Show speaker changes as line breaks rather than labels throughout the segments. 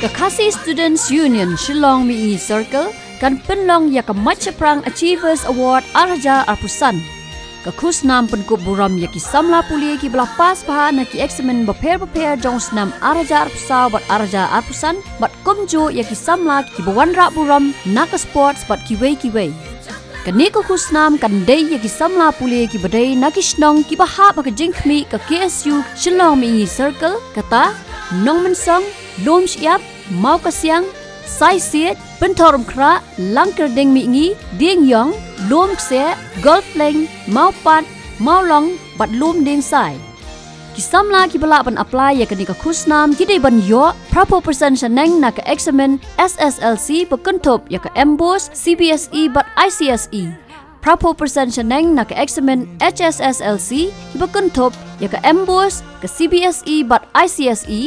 กับ Khasi Students Union ฉลองมี Circle กันเป็นลองอยากกับมัชพรัง Achievers Award อาราจาอาพุสันกับคุสนามเป็นกุบบุรมอยากกิสัมลาปุลีกิบลาปัสพานักกิเอ็กซ์เมนบเพร์จงสนามอาราจาอาพุสาวบัดอาราจาอาพุสันบัดกุมจูอยากกิสัมลากิบวันระบุรมนักสปอร์ตบัดกิเวกันนี้ก็คุสนามกันเดย์อยากกิสัมลาปุลีกิบเดย์นักกิชนองกิบหาบกับจิงขมีกับ KSU ฉลองมี Circle กะตานองมันซองลมชยับเมากระเสียงไซเสียดเป็นทอรมคราลังกระเดงมีงี้เดียงยองลมเสียกอล์ฟเลงเมาปัดเมาลองบัดลมเดียงใส่กิสัมลากิบลาบันอัปลายอยากกันนี้กับคุสนามกิได้บันยอพระโพเปอร์เซนชันนังนักเอ็กซ์เมน SSLC ปะกันทบอยากกับ MBOS CBSE บัด ICSEพระโพเปอร์เซนชันนังนักเอ็กซ์เมน HSSLC ที่ปะกันทบอยากกับ MBOS กับ CBSE บัด ICSE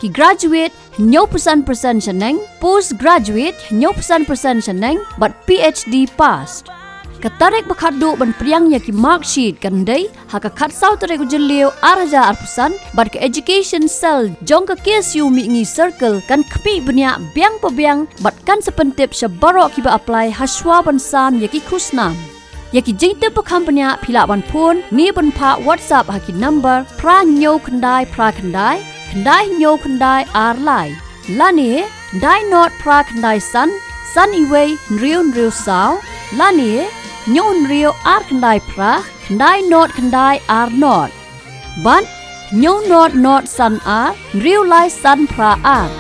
ki graduate 9% chaneng post graduate 9% chaneng but PhD passed katarek bakhadu ban priang ya ki mark sheet kan dei haka khat sau tare ku jelio araja arpusan but ke education cell jong ka KSU mi ngi circle kan khpi bnya biang pa biang but kan sepentip shabaro ki ba apply haswa ban sam ya ki khusnam ya ki jingte pa company phila ban phone ni ban pha WhatsApp ha ki number pra nyo khandai pra khandaiได้โยคนได้อาร์ไลลานี่ได้นอดพราคันได้สันอีเวเรียวสาวลานี่โยนเรียวอาร์คันได้พราได้นอดคันได้อาร์นอดบันโยนอดสันอาร์เรียวไลสันพราอาร์